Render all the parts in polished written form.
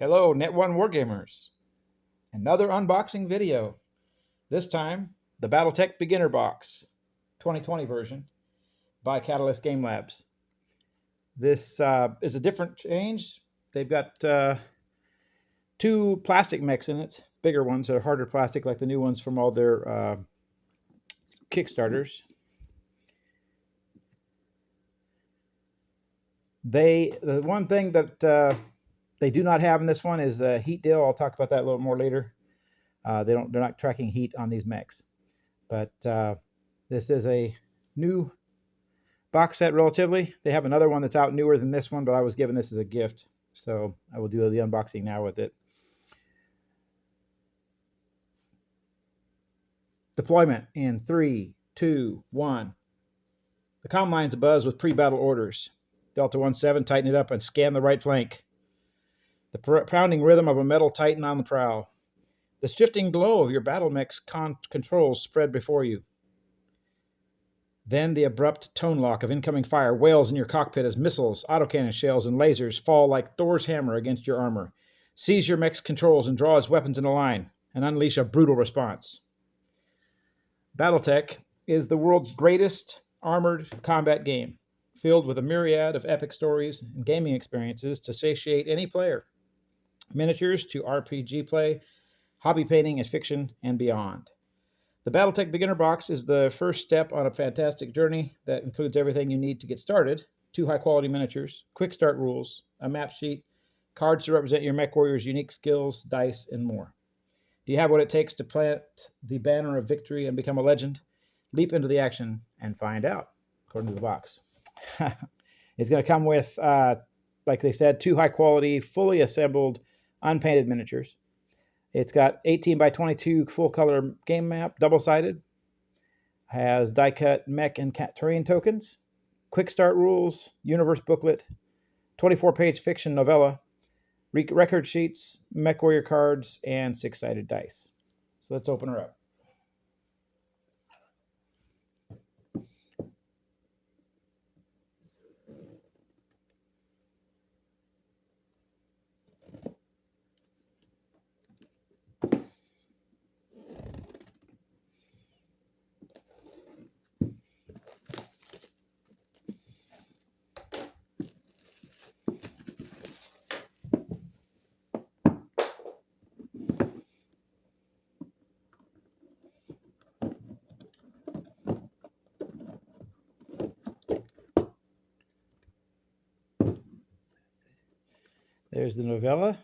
Hello, Net One Wargamers. Another unboxing video. This time, the BattleTech Beginner Box, 2020 version, by CatalystGameLabs. This is a different change. They've got two plastic mechs in it, bigger ones that are harder plastic, like the new ones from all their Kickstarters. The one thing that they do not have in this one is the heat deal. I'll talk about that a little more later. They're not tracking heat on these mechs, but this is a new box set relatively. They have another one that's out newer than this one, but I was given this as a gift, so I will do the unboxing now with it. Deployment in 3, 2, 1. The comm line's abuzz with pre-battle orders. Delta 17, tighten it up and scan the right flank. The pounding rhythm of a metal titan on the prowl. The shifting glow of your battle mech's controls spread before you. Then the abrupt tone lock of incoming fire wails in your cockpit as missiles, autocannon shells, and lasers fall like Thor's hammer against your armor. Seize your mech's controls and draw its weapons in a line and unleash a brutal response. BattleTech is the world's greatest armored combat game, filled with a myriad of epic stories and gaming experiences to satiate any player. Miniatures to RPG play, hobby painting and fiction, and beyond. The BattleTech Beginner Box is the first step on a fantastic journey that includes everything you need to get started: 2 high-quality miniatures, quick start rules, a map sheet, cards to represent your mech warrior's unique skills, dice, and more. Do you have what it takes to plant the banner of victory and become a legend? Leap into the action and find out, according to the box. It's going to come with, like they said, 2 high-quality, fully assembled, unpainted miniatures. It's got 18 by 22 full-color game map, double-sided. Has die-cut mech and terrain tokens, quick start rules, universe booklet, 24-page fiction novella, record sheets, mech warrior cards, and 6-sided dice. So let's open her up. There's the novella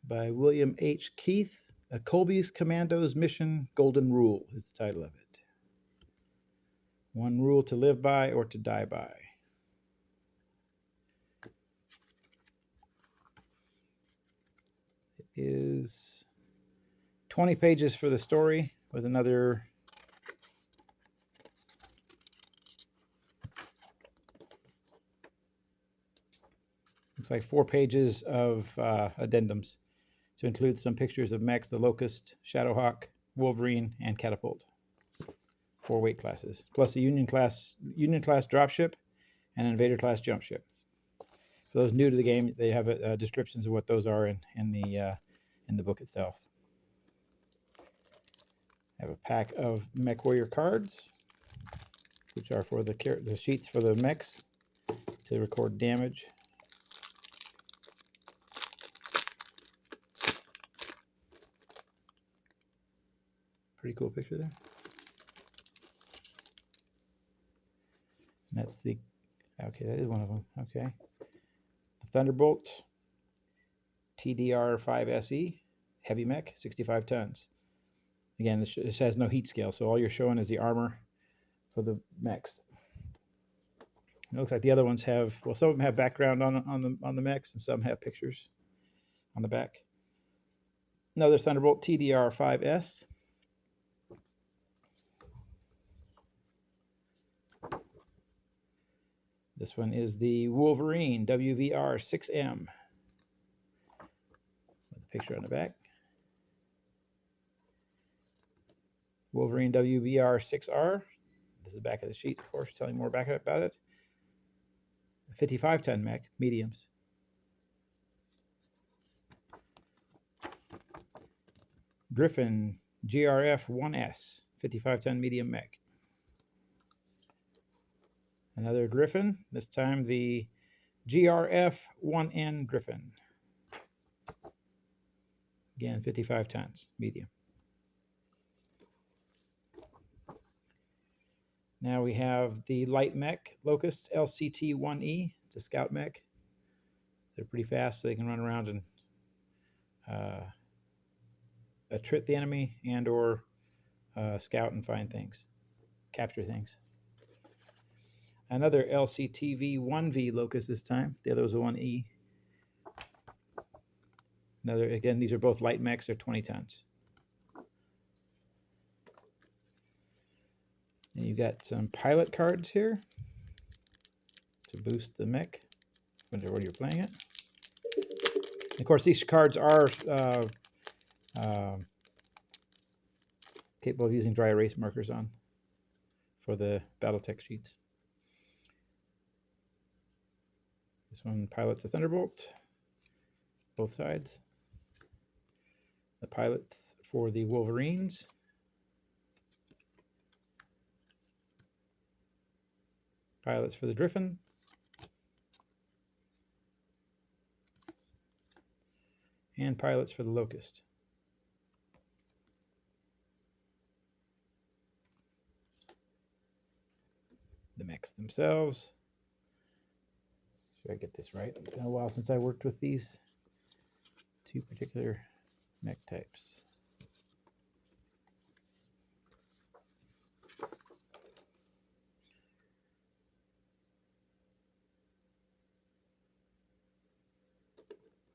by William H. Keith. A Colby's Commandos Mission Golden Rule is the title of it. One rule to live by or to die by. It is 20 pages for the story with another looks like 4 pages of addendums to include some pictures of mechs: the Locust, Shadowhawk, Wolverine, and Catapult. 4 weight classes, plus a Union class dropship and an Invader class jump ship. For those new to the game, they have descriptions of what those are in the book itself. I have a pack of mech warrior cards, which are for the sheets for the mechs to record damage. Pretty cool picture there. And that's the, okay, that is one of them. Okay. The Thunderbolt TDR-5SE, heavy mech, 65 tons. Again, this has no heat scale, so all you're showing is the armor for the mechs. It looks like the other ones have, well, some of them have background on the mechs, and some have pictures on the back. Another Thunderbolt TDR-5S. This one is the Wolverine WVR-6M with a picture on the back. Wolverine WVR-6R. This is the back of the sheet, of course, telling more about it. A 55-ton mech, mediums. Griffin GRF 1S 55-ton medium mech. Another Griffin, this time the GRF 1N Griffin. Again, 55 tons, medium. Now we have the light mech Locust LCT-1E. It's a scout mech. They're pretty fast, so they can run around and attrit the enemy and or scout and find things, capture things. Another LCTV-1V Locust this time. The other was a 1E. Another, again, these are both light mechs. They're 20 tons. And you've got some pilot cards here to boost the mech when you're playing it. And of course, these cards are capable of using dry erase markers on for the BattleTech sheets. This one pilots a Thunderbolt, both sides. The pilots for the Wolverines. Pilots for the Griffin. And pilots for the Locust. The mechs themselves. Should I get this right? It's been a while since I worked with these two particular mech types.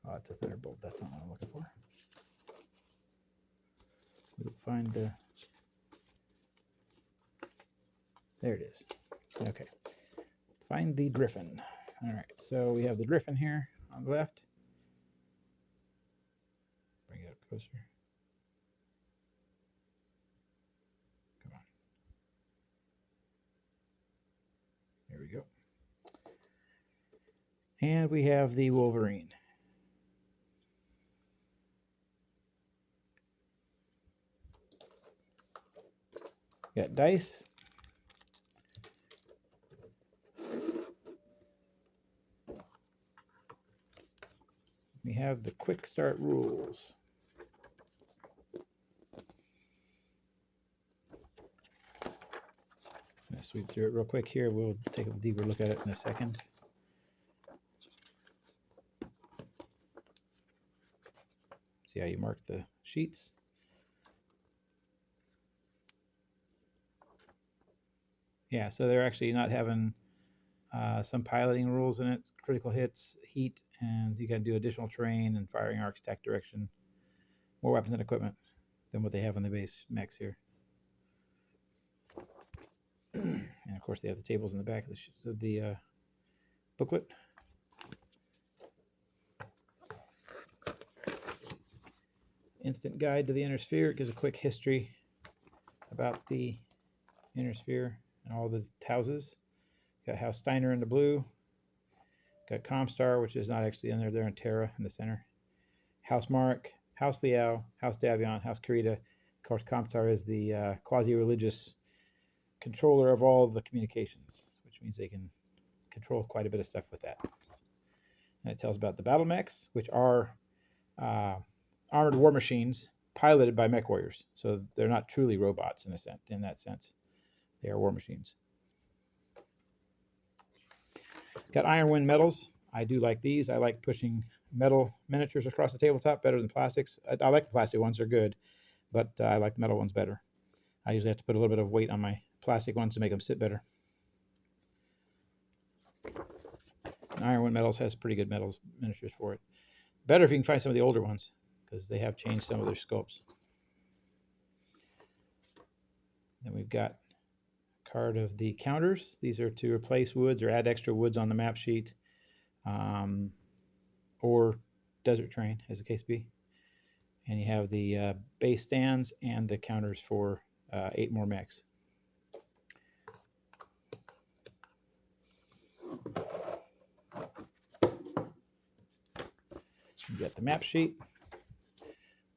Oh, it's a Thunderbolt. That's not what I'm looking for. We'll find the... There it is. Okay. Find the Griffin. All right, so we have the Griffin here on the left. Bring it up closer. Come on. There we go. And we have the Wolverine. Got dice. We have the quick start rules. I'm going to sweep through it real quick here. We'll take a deeper look at it in a second. See how you mark the sheets. Yeah, so they're actually not having some piloting rules in it, critical hits, heat, and you can do additional terrain and firing arcs, attack direction, more weapons and equipment than what they have on the base mechs here. And of course, they have the tables in the back of the booklet. Instant guide to the inner sphere. It gives a quick history about the inner sphere and all the houses. Got House Steiner in the blue. Got Comstar, which is not actually in there. They're in Terra in the center. House Mark, House Liao, House Davion, House Kurita. Of course, Comstar is the quasi-religious controller of all the communications, which means they can control quite a bit of stuff with that. And it tells about the battle mechs, which are armored war machines piloted by mech warriors. So they're not truly robots in that sense. They are war machines. Got Iron Wind medals. I do like these. I like pushing metal miniatures across the tabletop better than plastics. I like the plastic ones. They're good, but I like the metal ones better. I usually have to put a little bit of weight on my plastic ones to make them sit better. And Iron Wind medals has pretty good miniatures for it. Better if you can find some of the older ones, because they have changed some of their sculpts. Then we've got card of the counters. These are to replace woods or add extra woods on the map sheet, or desert terrain, as the case be. And you have the base stands and the counters for 8 more mechs. You got the map sheet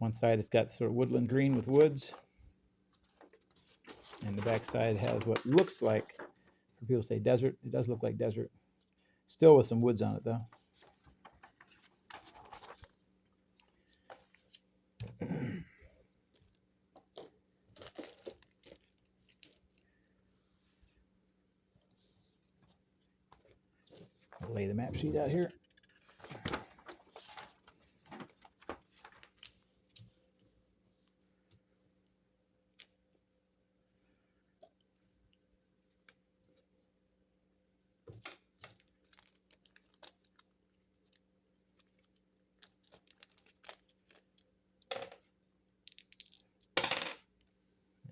One side it's got sort of woodland green with woods, and the back side has what looks like, for people say desert, it does look like desert. Still with some woods on it though. I'll lay the map sheet out here.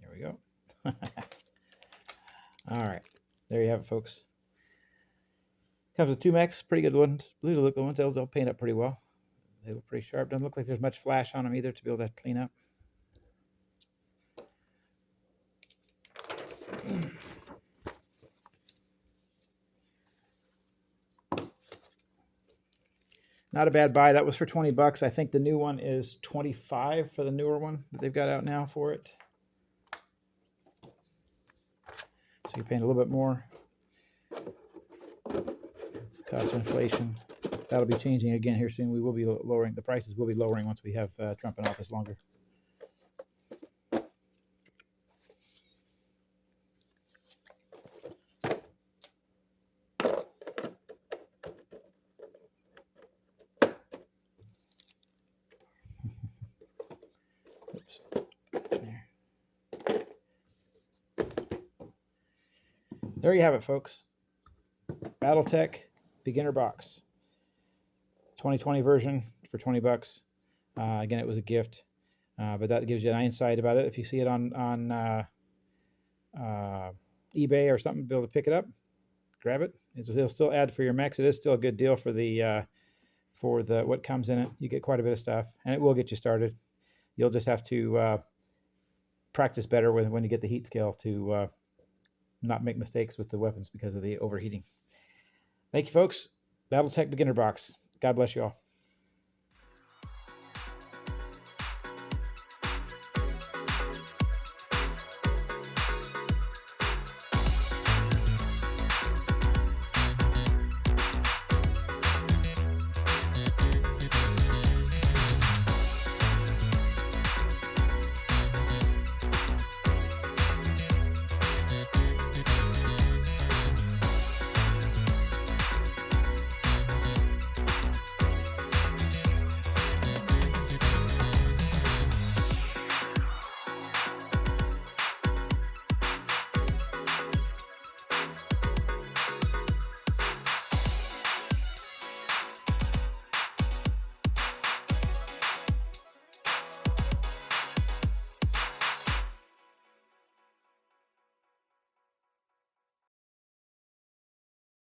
There we go. All right, there you have it, folks. Comes with two mechs, pretty good ones. Blue to look the ones, they'll paint up pretty well. They look pretty sharp. Doesn't look like there's much flash on them either to be able to clean up. Not a bad buy. That was for 20 bucks. I think the new one is 25 for the newer one that they've got out now for it. So you're paying a little bit more. It's cost of inflation. That'll be changing again here soon. We will be lowering, the prices will be lowering once we have Trump in office longer. Oops. There you have it, folks. BattleTech Beginner Box. 2020 version for 20 bucks. Again, it was a gift, but that gives you an insight about it. If you see it on eBay or something, be able to pick it up, grab it. It'll still add for your mechs. It is still a good deal for the what comes in it. You get quite a bit of stuff, and it will get you started. You'll just have to practice better when you get the heat scale to not make mistakes with the weapons because of the overheating. Thank you, folks. BattleTech Beginner Box. God bless you all.